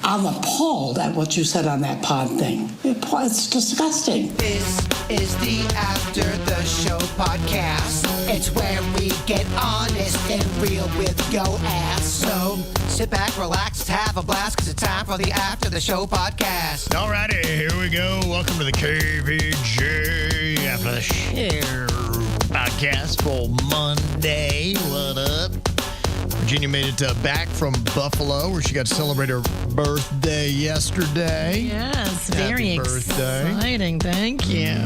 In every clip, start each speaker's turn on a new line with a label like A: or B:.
A: I'm appalled at what you said on that pod thing. It's disgusting.
B: This is the After the Show podcast. It's where we get honest and real with your ass. So sit back, relax, have a blast, because it's time for the After the Show podcast.
C: Alrighty, here we go. Welcome to the KVJ After the Show podcast for Monday. What up? Virginia made it back from Buffalo, where she got to celebrate her birthday yesterday.
D: Yes, very exciting. Thank you.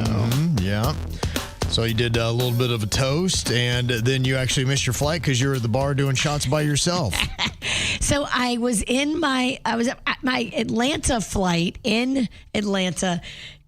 C: Yeah. So you did a little bit of a toast, and then you actually missed your flight because you were at the bar doing shots by yourself.
D: So I was at my Atlanta flight in Atlanta,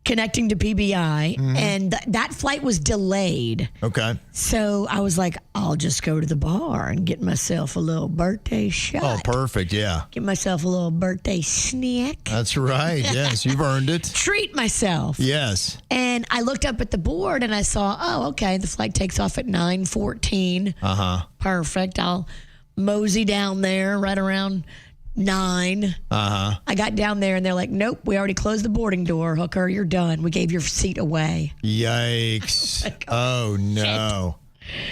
D: connecting to PBI, and that flight was delayed.
C: Okay.
D: So I was like, I'll just go to the bar and get myself a little birthday shot.
C: Oh, perfect. Yeah.
D: Get myself a little birthday snack.
C: That's right. Yes, you've earned it.
D: Treat myself.
C: Yes.
D: And I looked up at the board and I saw, oh, okay, the flight takes off at 9:14.
C: Uh-huh.
D: Perfect. I'll mosey down there right around 9.
C: Uh-huh.
D: I got down there and they're like, nope, we already closed the boarding door, hooker. You're done. We gave your seat away.
C: Yikes.
D: Like,
C: oh, no.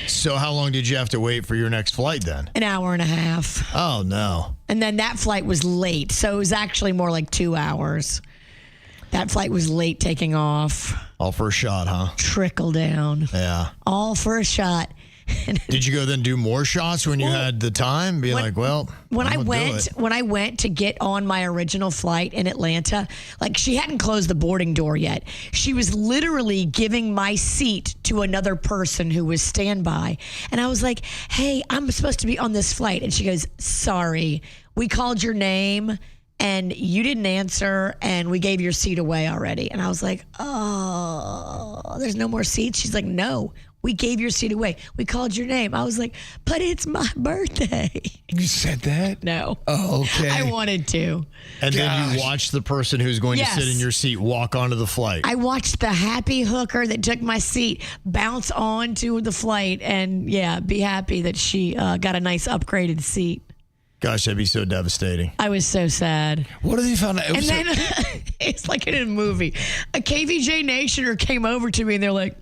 C: So how long did you have to wait for your next flight then?
D: An hour and a half.
C: Oh, no.
D: And then that flight was late. So it was actually more like 2 hours. That flight was late taking off.
C: All for a shot, huh?
D: Trickle down.
C: Yeah.
D: All for a shot.
C: Did you go then do more shots when you had the time? When I
D: went to get on my original flight in Atlanta, like she hadn't closed the boarding door yet. She was literally giving my seat to another person who was standby. And I was like, hey, I'm supposed to be on this flight. And she goes, sorry, we called your name and you didn't answer and we gave your seat away already. And I was like, oh, there's no more seats? She's like, no. We gave your seat away. We called your name. I was like, but it's my birthday.
E: You said that?
D: No.
E: Oh, okay.
D: I wanted to.
C: And then you watched the person who's going to sit in your seat walk onto the flight.
D: I watched the happy hooker that took my seat bounce onto the flight and, be happy that she got a nice upgraded seat.
C: Gosh, that'd be so devastating.
D: I was so sad.
E: What have you found out?
D: And then it's like in a movie. A KVJ Nationer came over to me and they're like,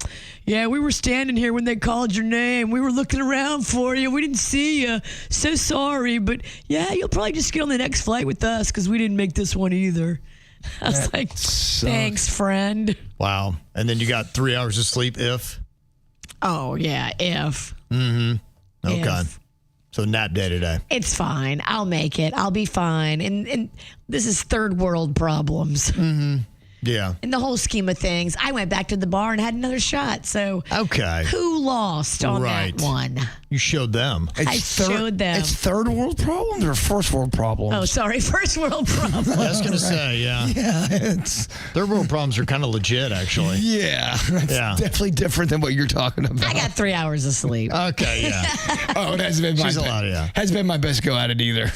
D: yeah, we were standing here when they called your name. We were looking around for you. We didn't see you. So sorry. But yeah, you'll probably just get on the next flight with us because we didn't make this one either. I was like, thanks, friend.
C: Wow. And then you got 3 hours of sleep if?
D: Oh, yeah, if.
C: Mm-hmm. Okay. So nap day today.
D: It's fine. I'll make it. I'll be fine. And this is third world problems.
C: Mm-hmm. Yeah.
D: In the whole scheme of things, I went back to the bar and had another shot. So who lost on that one?
C: You showed them.
D: I showed them.
E: It's third world problems or first world problems?
D: Oh, sorry. First world problems.
C: I was going to say, yeah.
E: Yeah. It's
C: third world problems are kind of legit, actually.
E: Yeah. That's definitely different than what you're talking about.
D: I got 3 hours of sleep.
C: Okay, yeah.
E: Oh, it hasn't been my best go at it either.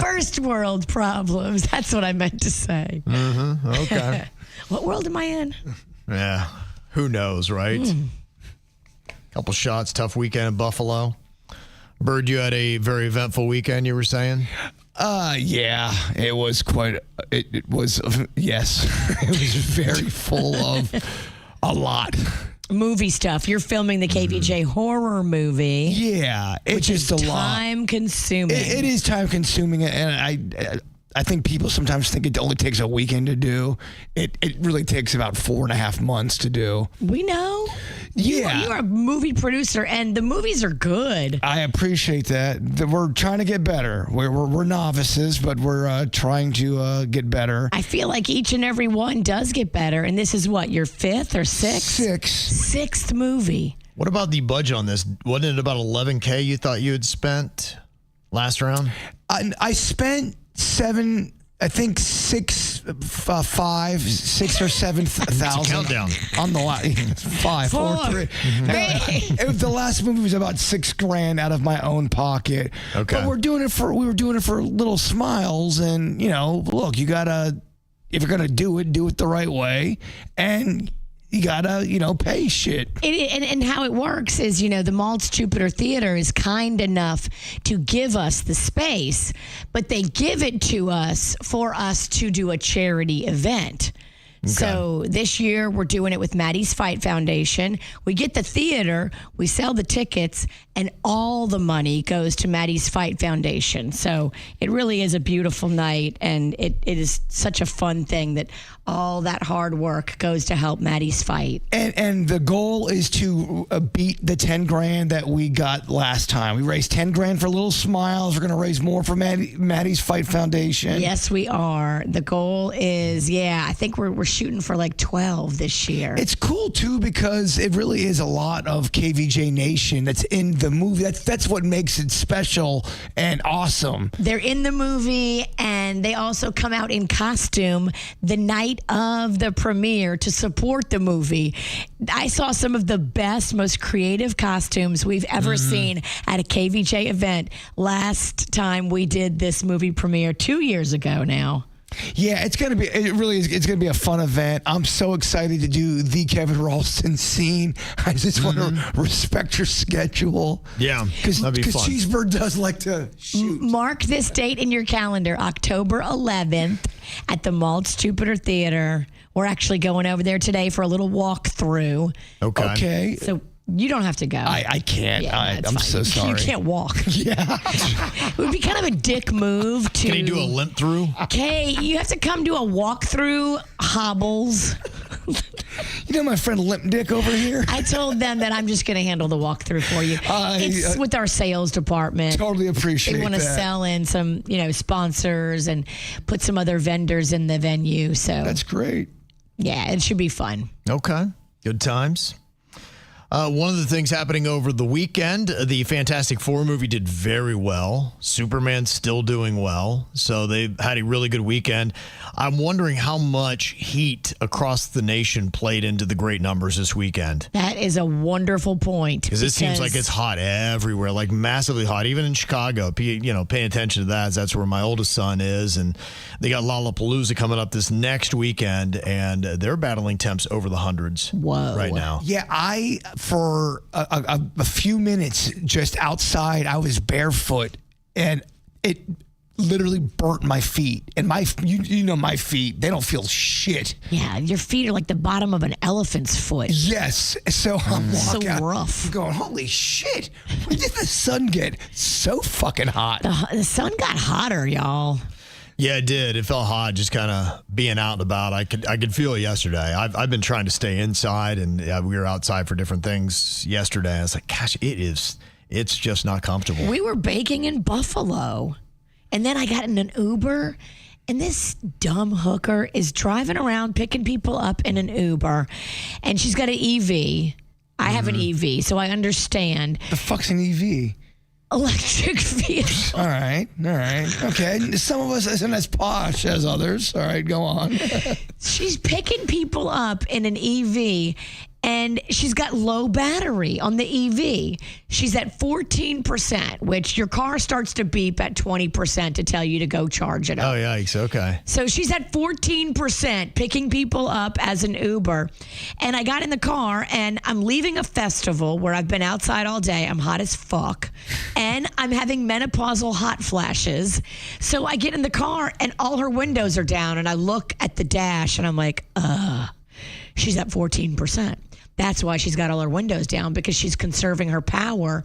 D: First world problems. That's what I meant to say.
C: Mm-hmm. Okay.
D: What world am I in?
C: Yeah. Who knows, right? Couple shots, tough weekend in Buffalo. Bird, you had a very eventful weekend, you were saying?
E: Yeah, it was it was very full of a lot.
D: Movie stuff. You're filming the KVJ horror movie.
E: Yeah, it's just a lot.
D: Time consuming.
E: It is time consuming, and I think people sometimes think it only takes a weekend to do. It really takes about 4.5 months to do.
D: We know.
E: Yeah.
D: You are a movie producer, and the movies are good.
E: I appreciate that. We're trying to get better. We're novices, but we're trying to get better.
D: I feel like each and every one does get better, and this is what, your 5th or 6th? Sixth movie.
C: What about the budget on this? Wasn't it about $11K you thought you had spent last round?
E: I spent $6,000 or $7,000
C: countdown
E: on the last 5, 4, 3. If the last movie was about $6,000 out of my own pocket.
C: Okay.
E: But we were doing it for little smiles, and look, you gotta, if you're gonna do it the right way, and you gotta, pay shit.
D: And how it works is, the Maltz Jupiter Theater is kind enough to give us the space, but they give it to us for us to do a charity event. Okay. So this year we're doing it with Maddie's Fight Foundation. We get the theater, we sell the tickets, and all the money goes to Maddie's Fight Foundation. So it really is a beautiful night, and it is such a fun thing that all that hard work goes to help Maddie's fight.
E: And the goal is to beat the 10 grand that we got last time. We raised 10 grand for Little Smiles. We're going to raise more for Maddie's Fight Foundation.
D: Yes, we are. The goal is, I think we're shooting for like 12 this year.
E: It's cool too because it really is a lot of KVJ Nation that's in the movie. That's what makes it special and awesome.
D: They're in the movie, and they also come out in costume the night of the premiere to support the movie. I saw some of the best, most creative costumes we've ever seen at a KVJ event last time we did this movie premiere 2 years ago now.
E: Yeah, it's going to be a fun event. I'm so excited to do the Kevin Ralston scene. I just want to respect your schedule.
C: Yeah, that'd be fun.
E: Because Cheeseburger does like to shoot.
D: Mark this date in your calendar, October 11th at the Maltz Jupiter Theater. We're actually going over there today for a little walkthrough.
E: Okay.
D: So you don't have to go.
E: I can't.
D: Yeah,
E: I'm so sorry.
D: You can't walk.
E: Yeah.
D: It would be kind of a dick move to...
C: Can he do a limp through?
D: Okay, you have to come do a walkthrough, hobbles.
E: My friend Limp Dick over here?
D: I told them that I'm just going to handle the walkthrough for you. It's with our sales department.
E: Totally appreciate that.
D: They want to sell in some, sponsors and put some other vendors in the venue. So
E: that's great.
D: Yeah, it should be fun.
C: Okay. Good times. One of the things happening over the weekend, the Fantastic Four movie did very well. Superman's still doing well. So they had a really good weekend. I'm wondering how much heat across the nation played into the great numbers this weekend.
D: That is a wonderful point.
C: Because it seems like it's hot everywhere, like massively hot, even in Chicago. Pay attention to that. That's where my oldest son is. And they got Lollapalooza coming up this next weekend, and they're battling temps over the hundreds right now.
E: Yeah, for a few minutes just outside, I was barefoot, and it literally burnt my feet. And my feet, they don't feel shit.
D: Yeah, your feet are like the bottom of an elephant's foot.
E: Yes. So I'm walking out,
D: rough.
E: I'm going, holy shit. When did the sun get so fucking hot?
D: The sun got hotter, y'all.
C: Yeah, it did. It felt hot just kind of being out and about. I could feel it yesterday. I've been trying to stay inside, and we were outside for different things yesterday. I was like, gosh, it's just not comfortable.
D: We were baking in Buffalo, and then I got in an Uber, and this dumb hooker is driving around picking people up in an Uber, and she's got an EV. I have an EV, so I understand.
E: The fuck's an EV?
D: Electric vehicle.
E: All right. Okay. Some of us isn't as posh as others. All right, go on.
D: She's picking people up in an EV, and she's got low battery on the EV. She's at 14%, which your car starts to beep at 20% to tell you to go charge it up.
C: Oh, yikes. Okay.
D: So she's at 14% picking people up as an Uber. And I got in the car, and I'm leaving a festival where I've been outside all day. I'm hot as fuck. And I'm having menopausal hot flashes. So I get in the car, and all her windows are down. And I look at the dash, and I'm like, she's at 14%. That's why she's got all her windows down, because she's conserving her power.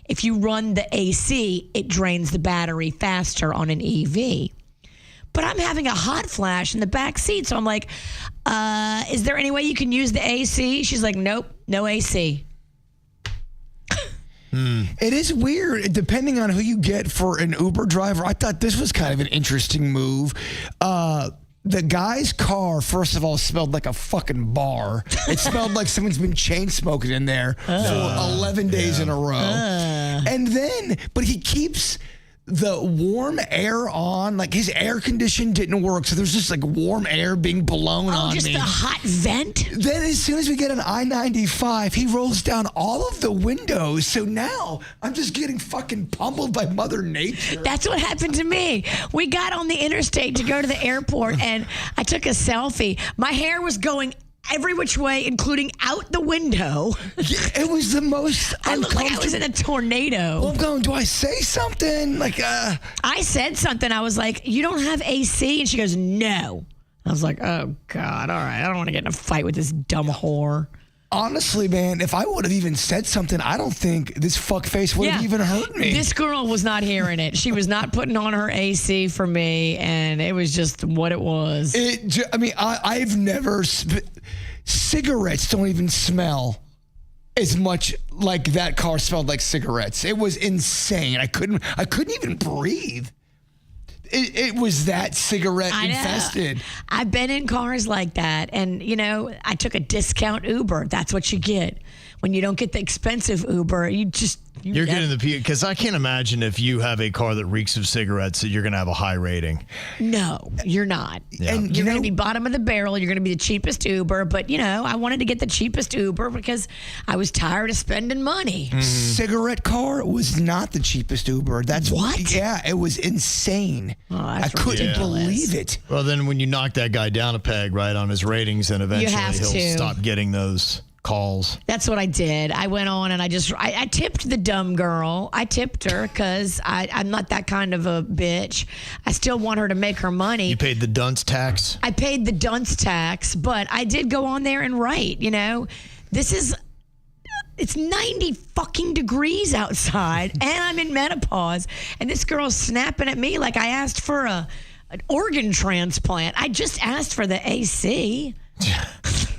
D: If you run the AC, it drains the battery faster on an EV. But I'm having a hot flash in the back seat, so I'm like, is there any way you can use the AC? She's like, nope, no AC.
E: It is weird, depending on who you get for an Uber driver. I thought this was kind of an interesting move. The guy's car, first of all, smelled like a fucking bar. It smelled like someone's been chain smoking in there for 11 days in a row. And then, but he keeps the warm air on, like his air condition didn't work, so there's just like warm air being blown on
D: just
E: me.
D: The hot vent?
E: Then as soon as we get on I-95, he rolls down all of the windows, so now I'm just getting fucking pummeled by Mother Nature.
D: That's what happened to me. We got on the interstate to go to the airport, and I took a selfie. My hair was going every which way, including out the window.
E: It was the most
D: I looked like I was in a tornado.
E: Well, I'm going, do I say something?
D: I said something. I was like, you don't have AC? And she goes, no. I was like, oh, God, all right. I don't want to get in a fight with this dumb whore.
E: Honestly, man, if I would have even said something, I don't think this fuckface would have even hurt me.
D: This girl was not hearing it. She was not putting on her AC for me, and it was just what it was.
E: I've never... cigarettes don't even smell as much like that car smelled like cigarettes. It was insane. I couldn't even breathe. It was that cigarette infested.
D: I've been in cars like that, and I took a discount Uber. That's what you get when you don't get the expensive Uber. You're
C: getting the because I can't imagine if you have a car that reeks of cigarettes that you're going to have a high rating.
D: No, you're not.
C: Yeah.
D: And you're going to be bottom of the barrel. You're going to be the cheapest Uber. But, I wanted to get the cheapest Uber because I was tired of spending money.
E: Cigarette car was not the cheapest Uber. That's
D: what?
E: Yeah, it was insane.
D: Oh,
E: I couldn't believe it.
C: Well, then when you knock that guy down a peg, right, on his ratings, then eventually he'll stop getting those calls.
D: That's what I did. I went on and I tipped the dumb girl. I tipped her because I'm not that kind of a bitch. I still want her to make her money.
C: You paid the dunce tax?
D: I paid the dunce tax, but I did go on there and write, it's 90 fucking degrees outside and I'm in menopause and this girl's snapping at me like I asked for an organ transplant. I just asked for the AC.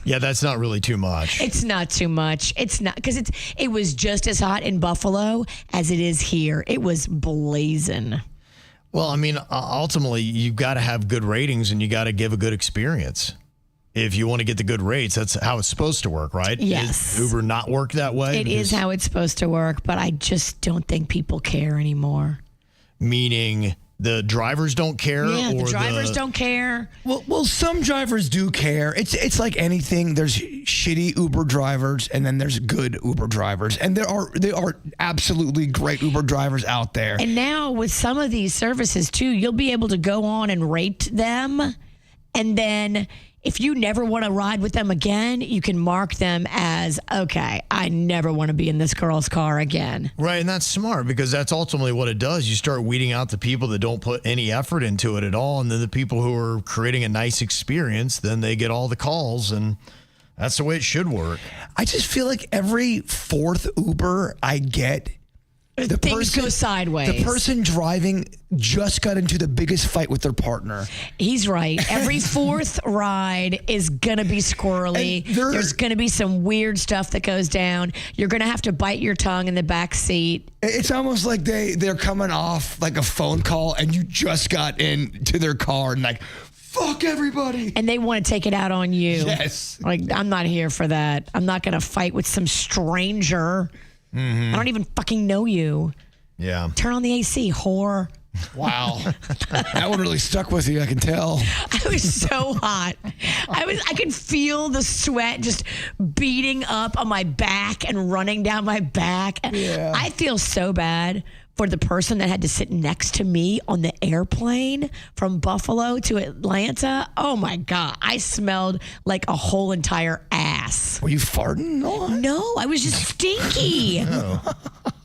C: Yeah, that's not really too much.
D: It's not too much. It's not because it was just as hot in Buffalo as it is here. It was blazing.
C: Well, ultimately, you've got to have good ratings and you got to give a good experience. If you want to get the good rates, that's how it's supposed to work, right?
D: Yes.
C: Does Uber not work that way?
D: It is how it's supposed to work, but I just don't think people care anymore.
C: Meaning the drivers don't care?
D: Yeah,
C: or
D: the drivers don't care.
E: Well, some drivers do care. It's like anything. There's shitty Uber drivers, and then there's good Uber drivers, and there are absolutely great Uber drivers out there.
D: And now with some of these services too, you'll be able to go on and rate them, and then if you never want to ride with them again, you can mark them as, okay, I never want to be in this girl's car again.
C: Right, and that's smart because that's ultimately what it does. You start weeding out the people that don't put any effort into it at all, and then the people who are creating a nice experience, then they get all the calls, and that's the way it should work.
E: I just feel like every fourth Uber I get,
D: Things go sideways.
E: The person driving just got into the biggest fight with their partner.
D: He's right. Every fourth ride is going to be squirrely. There's going to be some weird stuff that goes down. You're going to have to bite your tongue in the back seat.
E: It's almost like they're coming off like a phone call and you just got into their car and like, fuck everybody.
D: And they want to take it out on you.
E: Yes.
D: Like, I'm not here for that. I'm not going to fight with some stranger. I don't even fucking know you.
C: Yeah.
D: Turn on the AC, whore.
E: Wow. That one really stuck with you, I can tell.
D: I was so hot. I could feel the sweat just beating up on my back and running down my back.
E: Yeah.
D: I feel so bad for the person that had to sit next to me on the airplane from Buffalo to Atlanta. Oh my God. I smelled like a whole entire ass.
E: Were you farting?
D: No, I was just stinky.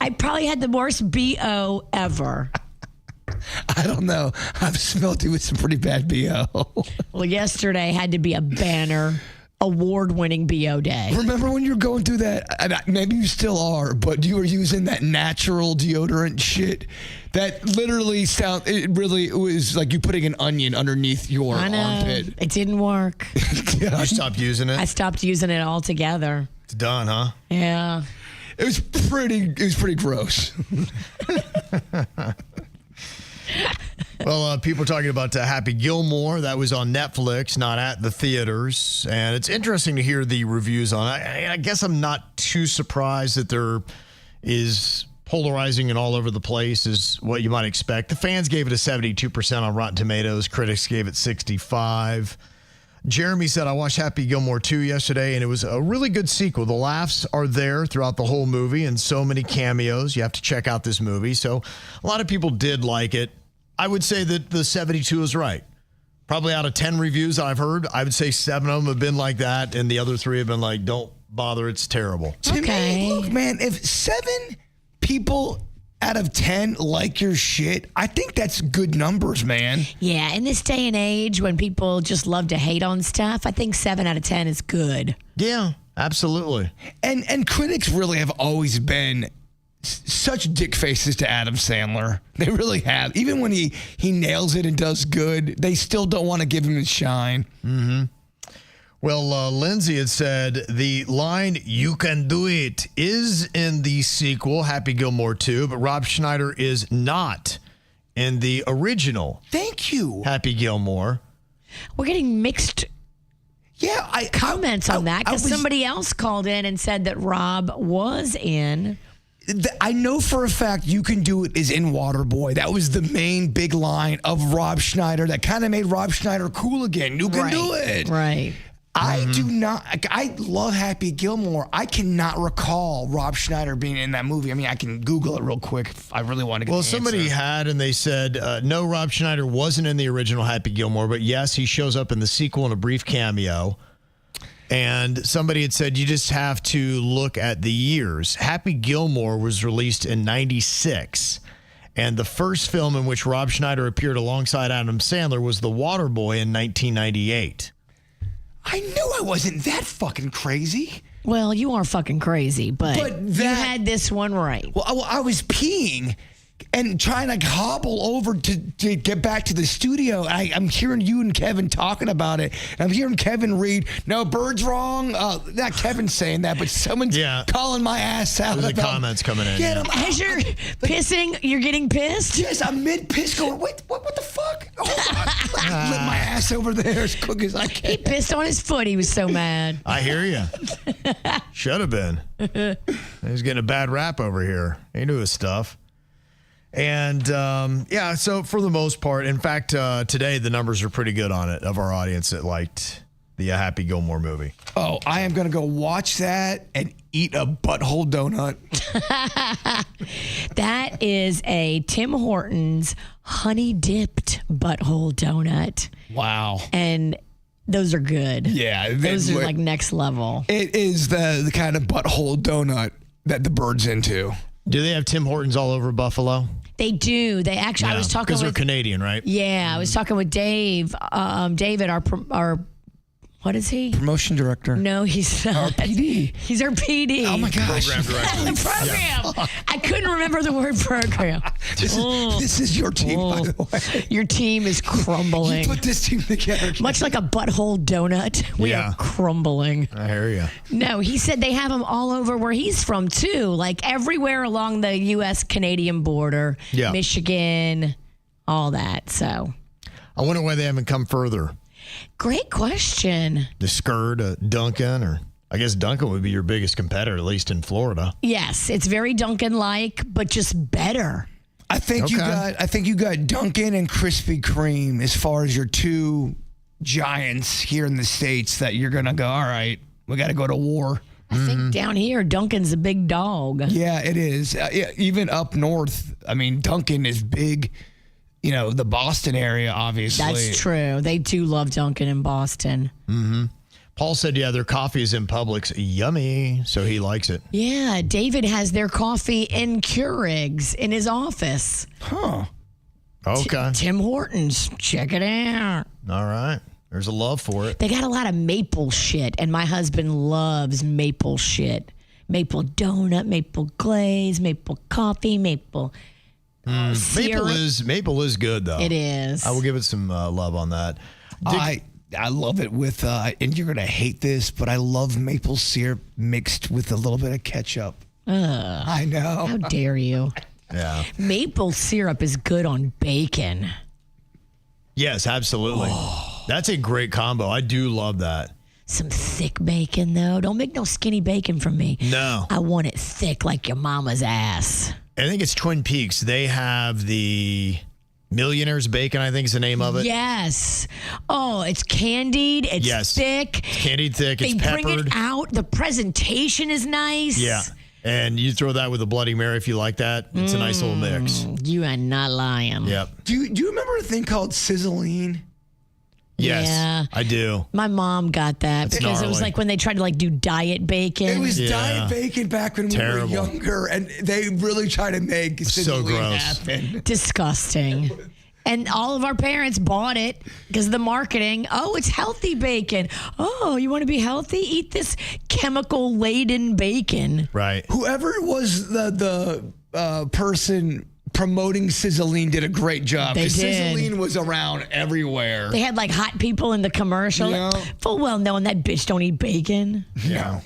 D: I probably had the worst BO ever.
E: I don't know. I've smelled you with some pretty bad BO.
D: Well, yesterday had to be a banner award-winning BO day.
E: Remember when you were going through that, and maybe you still are, but you were using that natural deodorant shit that literally it was like you putting an onion underneath your armpit.
D: It didn't work.
C: You stopped using it?
D: I stopped using it altogether.
C: It's done, huh?
D: Yeah.
E: It was pretty gross.
C: Well, people are talking about Happy Gilmore. That was on Netflix, not at the theaters. And it's interesting to hear the reviews on it. I guess I'm not too surprised that there is polarizing and all over the place is what you might expect. The fans gave it a 72% on Rotten Tomatoes. Critics gave it 65%. Jeremy said, I watched Happy Gilmore 2 yesterday, and it was a really good sequel. The laughs are there throughout the whole movie and so many cameos. You have to check out this movie. So a lot of people did like it. I would say that the 72 is right. Probably out of 10 reviews I've heard, I would say 7 of them have been like that, and the other 3 have been like, don't bother, it's terrible.
E: To me, look, man, if 7 people out of 10 like your shit, I think that's good numbers, man.
D: Yeah, in this day and age when people just love to hate on stuff, I think 7 out of 10 is good.
C: Yeah, absolutely.
E: And critics really have always been such dick faces to Adam Sandler. They really have. Even when he nails it and does good, they still don't want to give him his shine.
C: Mm-hmm. Well, Lindsay had said the line, "You can do it," is in the sequel, Happy Gilmore 2, but Rob Schneider is not in the original.
E: Thank you.
C: Happy Gilmore.
D: We're getting mixed comments on that because somebody else called in and said that Rob was in.
E: I know for a fact "You Can Do It" is in Waterboy. That was the main big line of Rob Schneider that kind of made Rob Schneider cool again. You can do it.
D: Right.
E: I do not. I love Happy Gilmore. I cannot recall Rob Schneider being in that movie. I mean, I can Google it real quick if I really want to get the
C: somebody
E: answer.
C: had, and they said, no, Rob Schneider wasn't in the original Happy Gilmore, but yes, he shows up in the sequel in a brief cameo. And somebody had said, you just have to look at the years. Happy Gilmore was released in 96. And the first film in which Rob Schneider appeared alongside Adam Sandler was The Waterboy in 1998.
E: I knew I wasn't that fucking crazy.
D: Well, you are fucking crazy, but you had this one right.
E: Well, I was peeing and trying to hobble over to get back to the studio. I'm hearing you and Kevin talking about it. And I'm hearing Kevin read, "No, Bird's wrong." Not Kevin saying that, but someone's calling my ass out.
C: There's the comments coming in.
E: Yeah.
D: As you're pissing, you're getting pissed?
E: Yes, I'm mid-piss going, wait, what the fuck? I lit my ass over there as quick as I can.
D: He pissed on his foot. He was so mad.
C: I hear you. Should have been. He's getting a bad rap over here. He knew his stuff. And, so for the most part, in fact, today the numbers are pretty good on it of our audience that liked the Happy Gilmore movie.
E: Oh, I am going to go watch that and eat a butthole donut.
D: That is a Tim Hortons honey-dipped butthole donut.
E: Wow.
D: And those are good.
E: Yeah.
D: Those are like next level.
E: It is the kind of butthole donut that the Bird's into.
C: Do they have Tim Hortons all over Buffalo?
D: They do. They actually. I was talking
C: because they're
D: with
C: Canadian, right?
D: Yeah, I was talking with Dave. David, our what is he?
E: Promotion director.
D: No, he's not.
E: Our PD.
D: He's our PD.
E: Oh my gosh.
C: Program director.
D: The program. Yeah. I couldn't remember the word program.
E: This is your team, by the way.
D: Your team is crumbling.
E: You put this team together.
D: Much like a butthole donut, we are crumbling.
C: I hear you.
D: No, he said they have them all over where he's from, too. Like everywhere along the U.S.-Canadian border.
C: Yeah.
D: Michigan, all that. So
C: I wonder why they haven't come further.
D: Great question.
C: The Skur, Duncan, or I guess Duncan would be your biggest competitor, at least in Florida.
D: Yes, it's very Duncan-like, but just better.
E: I think you got Duncan and Krispy Kreme as far as your two giants here in the States that you're gonna go, all right, we got to go to war.
D: I think down here, Duncan's a big dog.
E: Yeah, it is. Even up north, I mean, Duncan is big. You know, the Boston area, obviously.
D: That's true. They do love Duncan in Boston.
C: Mm-hmm. Paul said, their coffee is in Publix. Yummy. So he likes it.
D: Yeah, David has their coffee in Keurig's in his office.
E: Huh.
C: Okay.
D: Tim Hortons. Check it out.
C: All right. There's a love for it.
D: They got a lot of maple shit, and my husband loves maple shit. Maple donut, maple glaze, maple coffee, maple...
C: Maple is good, though.
D: It is.
C: I will give it some love on that.
E: I love it with, and you're going to hate this, but I love maple syrup mixed with a little bit of ketchup. I know.
D: How dare you?
C: Yeah.
D: Maple syrup is good on bacon.
C: Yes, absolutely. That's a great combo. I do love that.
D: Some thick bacon, though. Don't make no skinny bacon from me.
C: No.
D: I want it thick like your mama's ass.
C: I think it's Twin Peaks. They have the Millionaire's Bacon, I think is the name of it.
D: Yes. Oh, it's candied. It's thick.
C: It's candied thick. It's peppered.
D: They bring it out. The presentation is nice.
C: Yeah. And you throw that with a Bloody Mary if you like that. It's a nice little mix.
D: You are not lying.
C: Yep.
E: Do you remember a thing called sizzling?
C: Yes,
D: Yeah.
C: I do.
D: My mom got that because it was
C: gnarly.
D: like when they tried to like do diet bacon.
E: It was diet bacon back when
C: Terrible.
E: we were younger, and they really tried to make
C: So
E: sizzling
C: gross.
E: happen.
D: disgusting. And all of our parents bought it because of the marketing. Oh, it's healthy bacon. Oh, you want to be healthy? Eat this chemical-laden bacon.
C: Right.
E: Whoever was the person promoting sizzling did a great job.
D: They
E: 'cause
D: did.
E: Sizzling was around everywhere.
D: They had like hot people in the commercial.
E: Yeah.
D: Full well knowing that bitch don't eat bacon.
E: Yeah.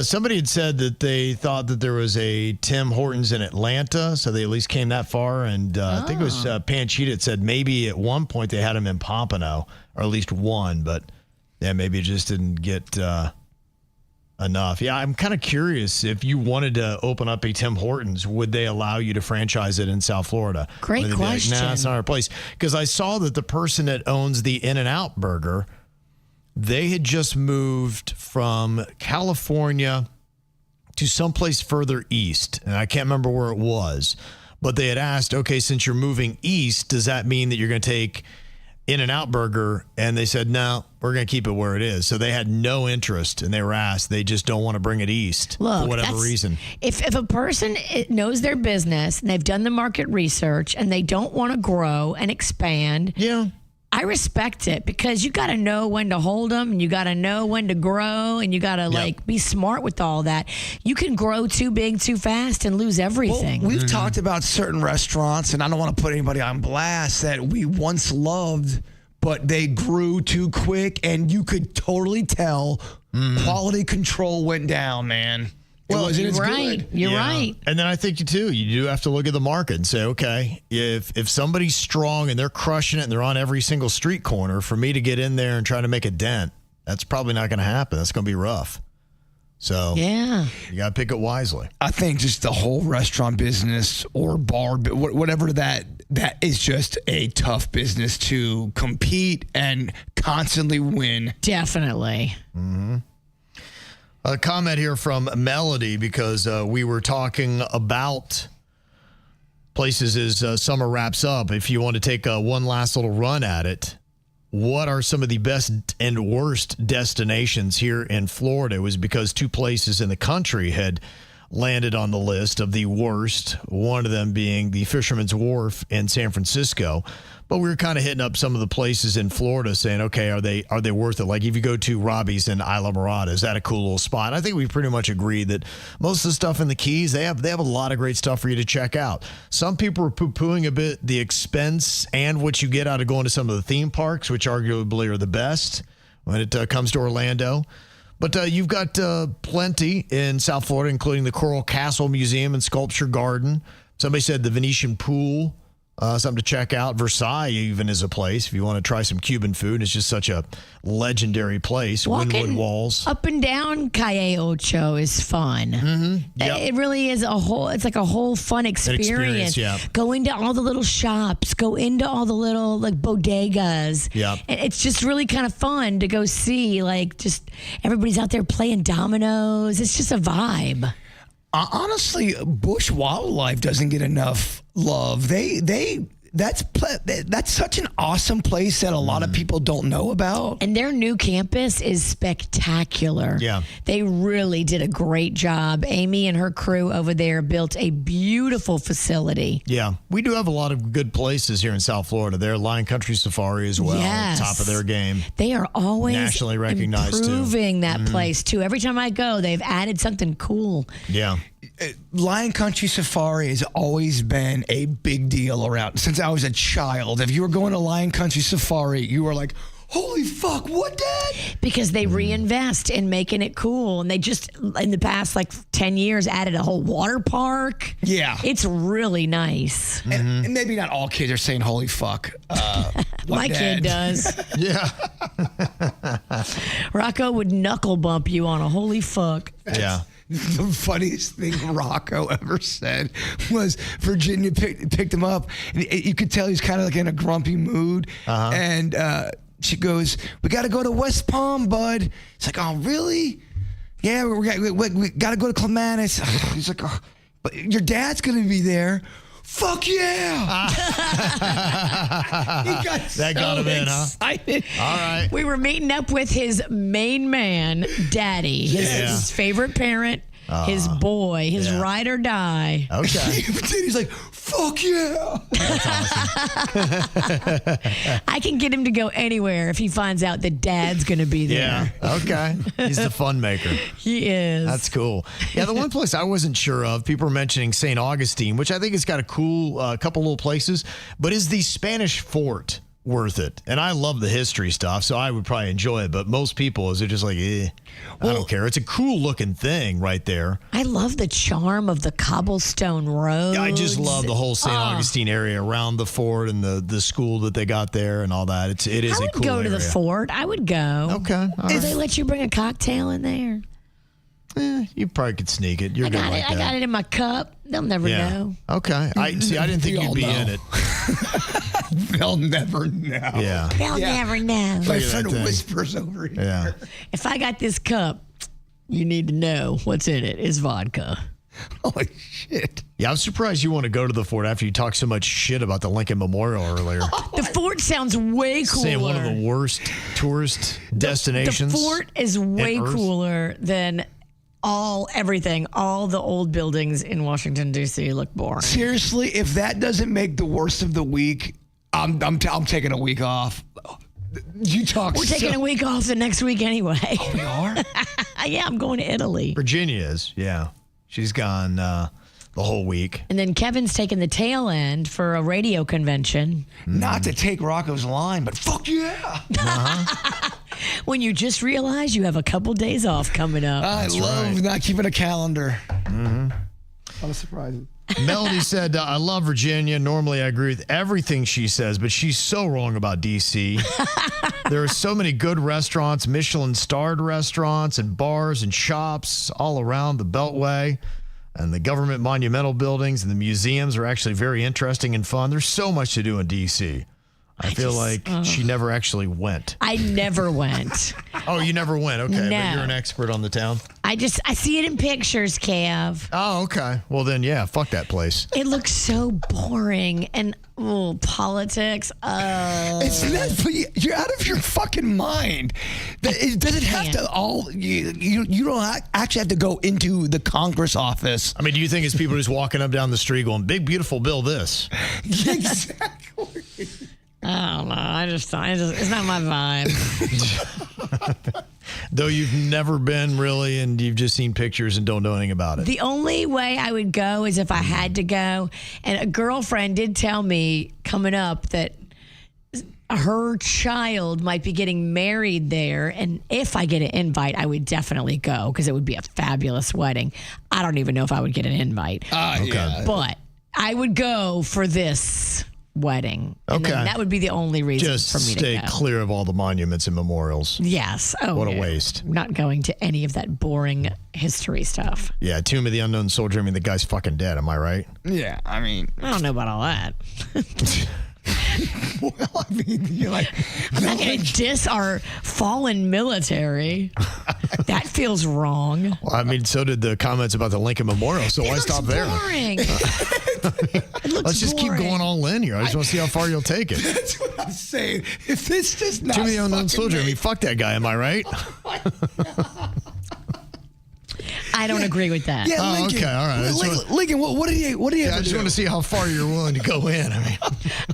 C: Somebody had said that they thought that there was a Tim Hortons in Atlanta, so they at least came that far. And I think it was Panchita that said maybe at one point they had him in Pompano, or at least one, but yeah, maybe it just didn't get enough. Yeah, I'm kind of curious if you wanted to open up a Tim Hortons, would they allow you to franchise it in South Florida?
D: Great
C: Or they'd be like,
D: question.
C: nah, it's not our place. Because I saw that the person that owns the In-N-Out Burger, they had just moved from California to someplace further east, and I can't remember where it was, but they had asked, okay, since you're moving east, does that mean that you're going to take In-N-Out Burger? And they said, no, we're going to keep it where it is. So they had no interest, and they were asked, they just don't want to bring it east
D: Look,
C: for whatever
D: that's-
C: reason.
D: If a person knows their business and they've done the market research and they don't want to grow and expand,
C: Yeah.
D: I respect it because you got to know when to hold them and you got to know when to grow and you got to like be smart with all that. You can grow too big too fast and lose everything.
E: Well, we've talked about certain restaurants, and I don't want to put anybody on blast, that we once loved, but they grew too quick, and you could totally tell quality control went down, man. It wasn't as
D: right.
E: good.
D: You're
C: Yeah.
D: right.
C: And then I think you do have to look at the market and say, okay, if somebody's strong and they're crushing it and they're on every single street corner, for me to get in there and try to make a dent, that's probably not going to happen. That's going to be rough. So
D: Yeah.
C: you got to pick it wisely.
E: I think just the whole restaurant business or bar, whatever that is just a tough business to compete and constantly win.
D: Definitely.
C: A comment here from Melody, because we were talking about places as summer wraps up. If you want to take one last little run at it, what are some of the best and worst destinations here in Florida? It was because two places in the country had landed on the list of the worst, one of them being the Fisherman's Wharf in San Francisco. But we were kind of hitting up some of the places in Florida saying, okay, are they worth it? Like if you go to Robbie's in Isla Mirada, is that a cool little spot? I think we pretty much agreed that most of the stuff in the Keys, they have a lot of great stuff for you to check out. Some people are poo-pooing a bit the expense and what you get out of going to some of the theme parks, which arguably are the best when it comes to Orlando. But you've got plenty in South Florida, including the Coral Castle Museum and Sculpture Garden. Somebody said the Venetian Pool, something to check out. Versailles even is a place if you want to try some Cuban food. It's just such a legendary place. Windward
D: Walking
C: Walls.
D: up and down Calle Ocho is fun.
C: Yep.
D: It really is it's like a whole fun experience.
C: yeah.
D: Going to all the little shops, go into all the little like bodegas.
C: Yep.
D: And it's just really kind of fun to go see, like just everybody's out there playing dominoes. It's just a vibe.
E: Honestly, bush wildlife doesn't get enough love. That's such an awesome place that a lot of people don't know about.
D: And their new campus is spectacular.
C: Yeah.
D: They really did a great job. Amy and her crew over there built a beautiful facility.
C: Yeah, we do have a lot of good places here in South Florida. They're Lion Country Safari as well,
D: Yes.
C: top of their game.
D: They are always
C: Nationally recognized, too.
D: improving that place too. Every time I go, they've added something cool.
C: Yeah.
E: Lion Country Safari has always been a big deal around since I was a child. If you were going to Lion Country Safari, you were like, holy fuck, what, Dad?
D: Because they reinvest in making it cool. And they just, in the past 10 years, added a whole water park.
E: Yeah.
D: It's really nice.
E: And maybe not all kids are saying holy fuck.
D: My kid does.
C: Yeah.
D: Rocco would knuckle bump you on a holy fuck.
C: Yeah.
E: The funniest thing Rocco ever said was Virginia picked him up, and you could tell he's kind of like in a grumpy mood. And she goes, "We got to go to West Palm, bud." He's like, "Oh, really? Yeah, we got to go to Clematis." He's like, "Oh, but your dad's going to be there." fuck yeah.
C: That got him in, huh?
E: Excited.
C: All right.
D: We were meeting up with his main man, Daddy, his favorite parent, his boy, his ride or die.
C: Okay.
E: He's like, fuck yeah.
C: That's awesome.
D: I can get him to go anywhere if he finds out that Dad's going to be there.
C: Yeah. Okay. He's the fun maker.
D: He is.
C: That's cool. Yeah, the one place I wasn't sure of, people were mentioning St. Augustine, which I think has got a cool couple little places, but is the Spanish Fort worth it? And I love the history stuff, so I would probably enjoy it, but most people, is it just like, I don't care. It's a cool looking thing right there.
D: I love the charm of the cobblestone roads.
C: I just love the whole St. Augustine area around the fort and the school that they got there and all that. It is a cool area.
D: I would go to the fort. I would go.
C: Okay.
D: Do they let you bring a cocktail in there?
C: You probably could sneak it. You're good like that.
D: I got it in my cup. They'll never know.
C: Okay. I didn't think you'd be in it.
E: They'll never know.
C: Yeah.
D: They'll never know.
E: My friend whispers over here.
C: Yeah.
D: If I got this cup, you need to know what's in it. It's vodka.
E: Holy shit.
C: Yeah, I'm surprised you want to go to the fort after you talked so much shit about the Lincoln Memorial earlier.
D: The fort sounds way cooler.
C: Saying one of the worst tourist destinations.
D: The fort is way cooler than everything. All the old buildings in Washington, D.C. look boring.
E: Seriously, if that doesn't make the worst of the week, I'm taking a week off.
D: We're taking a week off the next week anyway.
E: Oh, we are?
D: Yeah, I'm going to Italy.
C: Virginia is, yeah. She's gone the whole week.
D: And then Kevin's taking the tail end for a radio convention.
E: Not to take Rocco's line, but fuck yeah.
D: When you just realize you have a couple days off coming up.
E: I love not keeping a calendar. Mm-hmm. That was surprising.
C: Melody said, I love Virginia. Normally, I agree with everything she says, but she's so wrong about D.C. There are so many good restaurants, Michelin-starred restaurants and bars and shops all around the Beltway. And the government monumental buildings and the museums are actually very interesting and fun. There's so much to do in D.C. I feel like she never actually went.
D: I never went.
C: Oh, you never went? Okay,
D: No.
C: but you're an expert on the town.
D: I see it in pictures, Kev.
C: Oh, okay. Well, then, yeah, fuck that place.
D: It looks so boring and politics.
E: It's not, you're out of your fucking mind. It doesn't have to all. You don't actually have to go into the Congress office.
C: I mean, do you think it's people just walking up down the street going, "Big beautiful bill, this"?
E: Exactly.
D: I don't know. It's not my vibe.
C: Though you've never been really, and you've just seen pictures and don't know anything about it.
D: The only way I would go is if I had to go. And a girlfriend did tell me coming up that her child might be getting married there. And if I get an invite, I would definitely go because it would be a fabulous wedding. I don't even know if I would get an invite.
E: Yeah.
D: But I would go for this wedding. And then that would be the only reason
C: Just
D: for me to go.
C: stay clear of all the monuments and memorials.
D: Yes. Oh,
C: What a waste.
D: I'm not going to any of that boring history stuff.
C: Yeah, Tomb of the Unknown Soldier. I mean, the guy's fucking dead. Am I right?
E: Yeah, I mean.
D: I don't know about all that.
E: Well, I mean, you're like.
D: I'm not going to diss our fallen military. That feels wrong.
C: Well, I mean, so did the comments about the Lincoln Memorial, so why stop there?
D: Boring. It looks
C: Let's just keep
D: boring.
C: going all in here. I just want to see how far you'll take it.
E: That's what I'm saying. If it's just not.
C: Tomb of the Unknown
E: fucking
C: Soldier. I mean, fuck that guy. Am I right?
D: I don't agree with that.
E: Yeah,
C: Oh,
E: Lincoln.
C: okay, all right.
E: Lincoln, what do you
C: I
E: have to
C: just
E: do?
C: want to see how far you're willing to go in. I mean,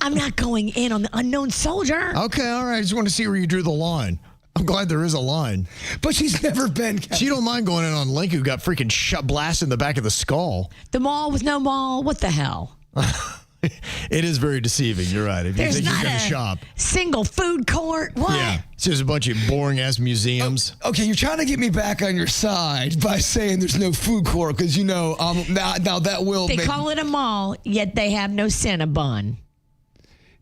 D: I'm not going in on the unknown soldier.
C: okay, all right. I just want to see where you drew the line. I'm glad there is a line.
E: But she's never been.
C: So you don't mind going in on Link, who got freaking shot blasted in the back of the skull.
D: The mall with no mall. What the hell?
C: It is very deceiving. You're right. If you
D: There's
C: think you're
D: not
C: going to
D: a
C: shop.
D: single food court. What?
C: Yeah. It's just a bunch of boring-ass museums.
E: Okay, you're trying to get me back on your side by saying there's no food court because now that will.
D: They call it a mall, yet they have no Cinnabon.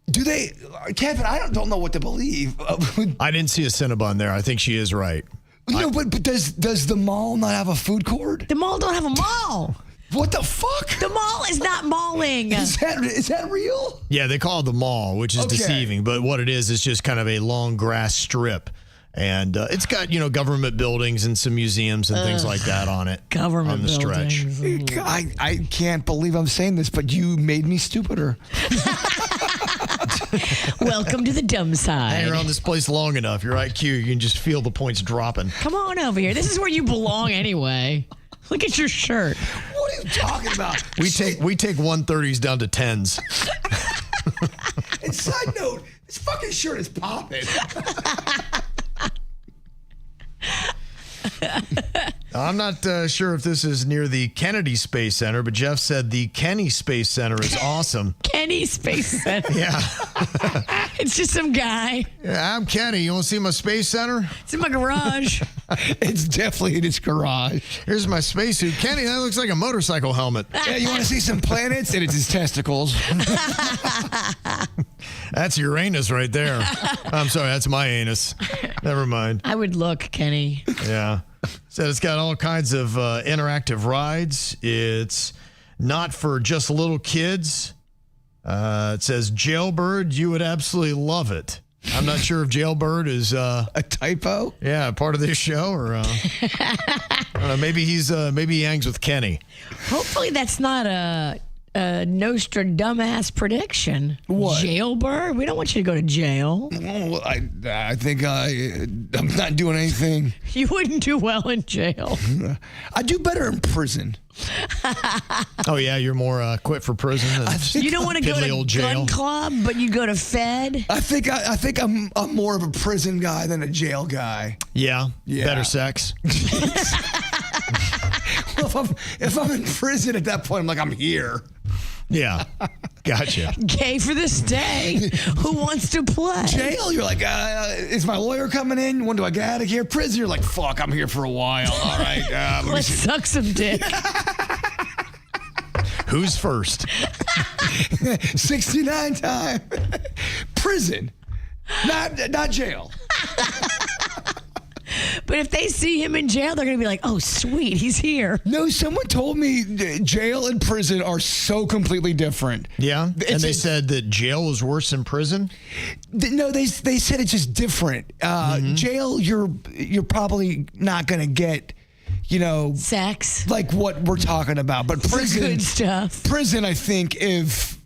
E: Do they, Kevin? I don't know what to believe.
C: I didn't see a Cinnabon there. I think she is right.
E: No, but does the mall not have a food court?
D: The mall don't have a mall.
E: What the fuck?
D: The mall is not malling.
E: Is that real?
C: Yeah, they call it the mall, which is
E: Okay.
C: deceiving. But what it is just kind of a long grass strip. And it's got, government buildings and some museums and things like that on it.
D: Government
C: on the stretch.
D: buildings.
E: I can't believe I'm saying this, but you made me stupider.
D: Welcome to the dumb side.
C: Hang around this place long enough, your IQ, you can just feel the points dropping.
D: Come on over here. This is where you belong anyway. Look at your shirt.
E: What are you talking about?
C: We take 130s down to 10s.
E: And side note, this fucking shirt is popping.
C: I'm not sure if this is near the Kennedy Space Center, but Jeff said the Kenny Space Center is awesome.
D: Kenny Space Center.
C: Yeah.
D: It's just some guy.
C: Yeah, I'm Kenny. You want to see my Space Center?
D: It's in my garage.
E: It's definitely in his garage.
C: Here's my spacesuit. Kenny, that looks like a motorcycle helmet.
E: Yeah, you want to see some planets? And it's his testicles.
C: That's Uranus right there. I'm sorry, that's my anus. Never mind.
D: I would look, Kenny.
C: Yeah. Said it's got all kinds of interactive rides. It's not for just little kids. It says Jailbird, you would absolutely love it. I'm not sure if Jailbird is
E: A typo?
C: yeah, part of this show or I don't know, maybe he hangs with Kenny.
D: Hopefully that's not a Nostradamus prediction.
E: What?
D: Jailbird? We don't want you to go to jail.
E: Well, I think I'm not doing anything.
D: You wouldn't do well in jail.
E: I do better in prison.
C: Oh yeah, you're more quit for prison than
D: You don't want to go
C: piddly
D: to
C: old
D: gun
C: jail.
D: club, but you go to Fed.
E: I think I'm more of a prison guy than a jail guy.
C: Yeah,
E: Yeah.
C: better sex.
E: Well, if I'm in prison at that point, I'm like, I'm here.
C: Yeah, gotcha.
D: Gay for this day. Who wants to play?
E: Jail, you're like, is my lawyer coming in? When do I get out of here? Prison, you're like, fuck, I'm here for a while. All right. Let me
D: Let's
E: see.
D: suck some dick.
C: Who's first?
E: 69 time. Prison, not jail.
D: But if they see him in jail, they're going to be like, oh, sweet, he's here.
E: No, someone told me jail and prison are so completely different.
C: Yeah, and they said that jail was worse than prison.
E: No, they said it's just different. Jail, you're probably not going to get,
D: Sex.
E: like what we're talking about. But
D: The
E: prison,
D: good stuff.
E: prison, I think if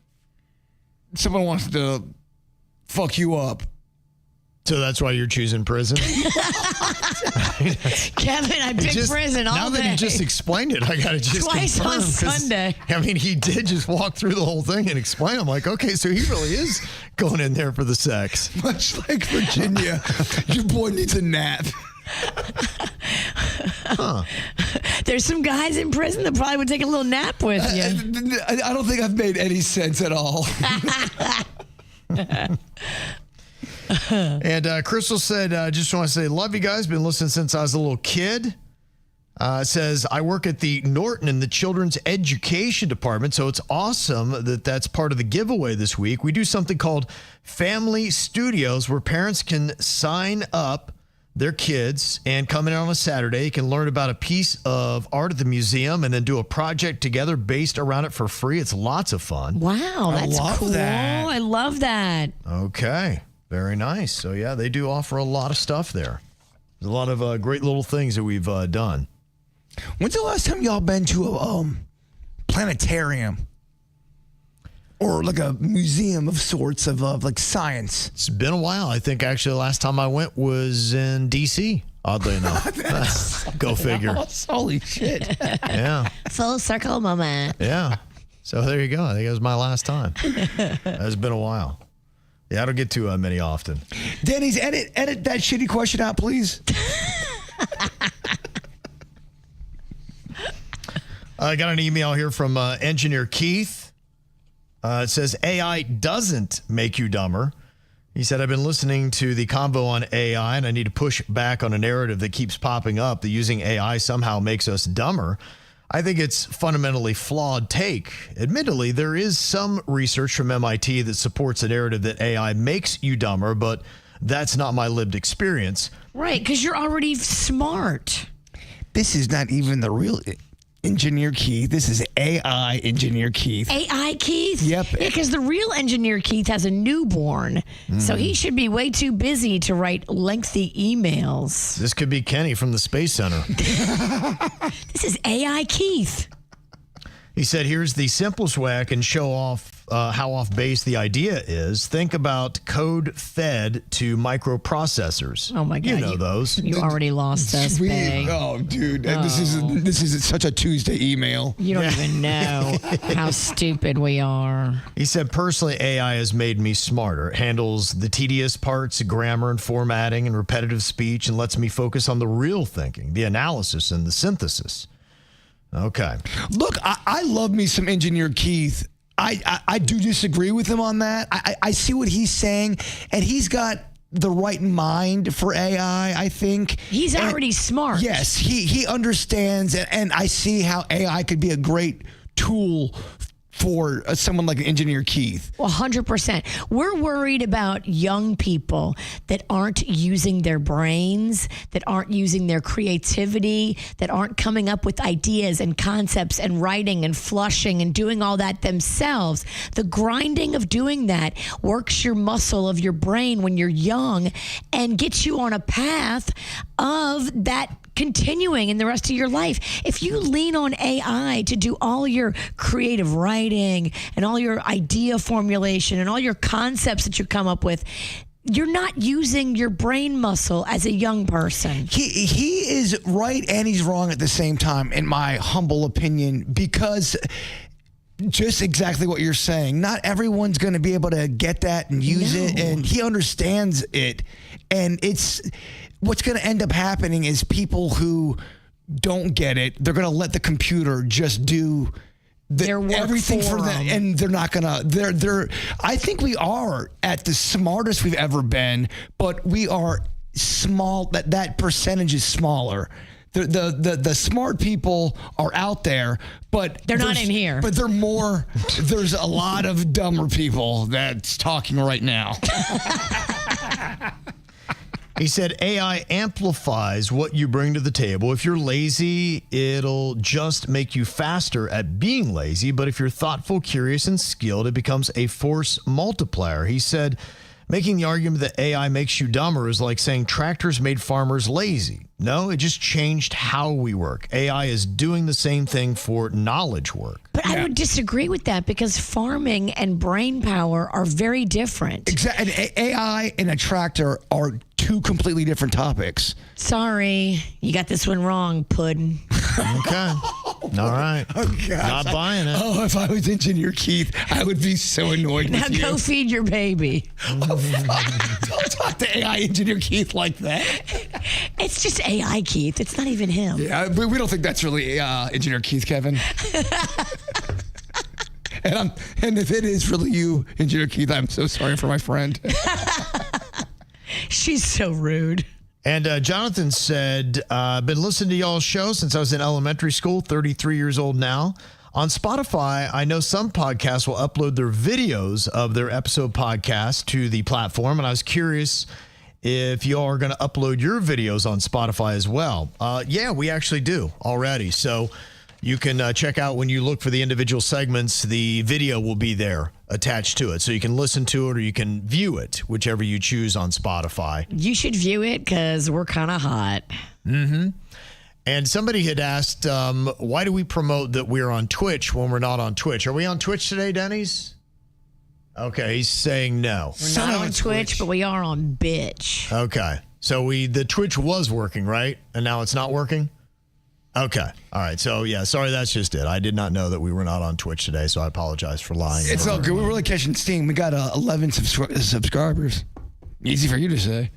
E: someone wants to fuck you up.
C: So that's why you're choosing prison.
D: Kevin, I picked prison all
C: now
D: day.
C: that he just explained it, I got to just
D: Twice on
C: confirm, 'cause,
D: Sunday.
C: I mean, he did just walk through the whole thing and explain. I'm like, okay, so he really is going in there for the sex.
E: Much like Virginia, your boy needs a nap.
D: There's some guys in prison that probably would take a little nap with you.
E: I don't think I've made any sense at all.
C: And Crystal said, just want to say, love you guys. Been listening since I was a little kid. It says, I work at the Norton in the Children's Education Department, so it's awesome that that's part of the giveaway this week. We do something called Family Studios where parents can sign up their kids and come in on a Saturday. You can learn about a piece of art at the museum and then do a project together based around it for free. It's lots of fun.
D: Wow, that's
E: love
D: cool.
E: that.
D: I love that.
C: Okay. Very nice. So, yeah, they do offer a lot of stuff there. There's a lot of great little things that we've done.
E: When's the last time y'all been to a planetarium? Or like a museum of sorts of like science?
C: It's been a while. I think actually the last time I went was in D.C., oddly enough. Go figure.
E: Holy shit.
C: Yeah.
D: Full circle moment.
C: Yeah. So there you go. I think it was my last time. It's been a while. Yeah, I don't get to many often.
E: Denny's, edit that shitty question out, please.
C: I got an email here from engineer Keith. It says, AI doesn't make you dumber. He said, I've been listening to the convo on AI, and I need to push back on a narrative that keeps popping up that using AI somehow makes us dumber. I think it's fundamentally flawed take. Admittedly, there is some research from MIT that supports a narrative that AI makes you dumber, but that's not my lived experience.
D: Right, because you're already smart.
E: This is not even the real... Engineer Keith. This is AI Engineer Keith.
D: AI Keith?
E: Yep.
D: Yeah, because the real Engineer Keith has a newborn. So he should be way too busy to write lengthy emails.
C: This could be Kenny from the Space Center.
D: This is AI Keith.
C: He said, here's the simplest way I can show off how off base the idea is. Think about code fed to microprocessors.
D: Oh, my God.
C: You know those.
D: You already lost us, babe.
E: Oh, dude. This is such a Tuesday email.
D: You don't even know how stupid we are.
C: He said, personally, AI has made me smarter. It handles the tedious parts, grammar and formatting and repetitive speech, and lets me focus on the real thinking, the analysis and the synthesis. Okay.
E: Look, I love me some Engineer Keith. I do disagree with him on that. I see what he's saying, and he's got the right mind for AI, I think.
D: He's already smart.
E: Yes, he understands, and I see how AI could be a great tool for someone like Engineer Keith.
D: 100%. We're worried about young people that aren't using their brains, that aren't using their creativity, that aren't coming up with ideas and concepts and writing and flushing and doing all that themselves. The grinding of doing that works your muscle of your brain when you're young and gets you on a path of that continuing in the rest of your life. If you lean on AI to do all your creative writing and all your idea formulation and all your concepts that you come up with, you're not using your brain muscle as a young person.
E: He is right and he's wrong at the same time, in my humble opinion, because just exactly what you're saying. Not everyone's going to be able to get that and use it, and he understands it. And it's what's going to end up happening is people who don't get it, they're going to let the computer just do
D: their work
E: everything for them,
D: them,
E: and they're not going to. I think we are at the smartest we've ever been, but we are small. That percentage is smaller. The smart people are out there, but
D: they're not in here.
E: But they're more. There's a lot of dumber people that's talking right now.
C: He said AI amplifies what you bring to the table. If you're lazy, it'll just make you faster at being lazy. But if you're thoughtful, curious, and skilled, it becomes a force multiplier. He said, making the argument that AI makes you dumber is like saying tractors made farmers lazy. No, it just changed how we work. AI is doing the same thing for knowledge work.
D: But I would disagree with that because farming and brain power are very different.
E: Exactly. And AI and a tractor are two completely different topics.
D: Sorry, you got this one wrong, Puddin'.
C: Okay. All right.
E: Oh, gosh.
C: Not buying it.
E: Oh, if I was Engineer Keith, I would be so annoyed
D: Now
E: with you.
D: go feed your baby.
E: Don't talk to AI Engineer Keith like that.
D: It's just AI Keith. It's not even him.
E: Yeah, but we don't think that's really Engineer Keith, Kevin. And if it is really you, Engineer Keith, I'm so sorry for my friend.
D: She's so rude.
C: And Jonathan said, I've been listening to y'all's show since I was in elementary school, 33 years old now. On Spotify, I know some podcasts will upload their videos of their episode podcast to the platform, and I was curious if y'all are going to upload your videos on Spotify as well. Yeah, we actually do already. So you can check out when you look for the individual segments, the video will be there attached to it. So you can listen to it or you can view it, whichever you choose on Spotify.
D: You should view it because we're kind of hot.
C: Mm-hmm. And somebody had asked, why do we promote that we're on Twitch when we're not on Twitch? Are we on Twitch today, Denny's? Okay, he's saying no.
D: We're not on Twitch, but we are on Bitch.
C: Okay. So the Twitch was working, right? And now it's not working? Okay. All right. So, yeah, sorry, that's just it. I did not know that we were not on Twitch today, so I apologize for lying.
E: It's all good. We're really catching steam. We got 11 subscribers. Easy for you to say.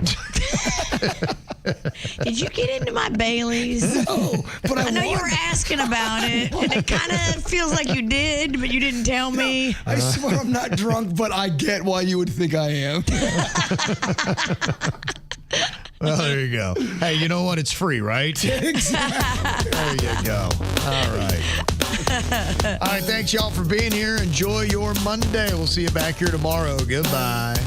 D: Did you get into my Baileys?
E: No, but
D: I know you were asking about it, and it kind of feels like you did, but you didn't tell me.
E: I swear I'm not drunk, but I get why you would think I am.
C: Well, there you go. Hey, you know what? It's free, right?
E: Exactly.
C: There you go. All right. All right. Thanks, y'all, for being here. Enjoy your Monday. We'll see you back here tomorrow. Goodbye.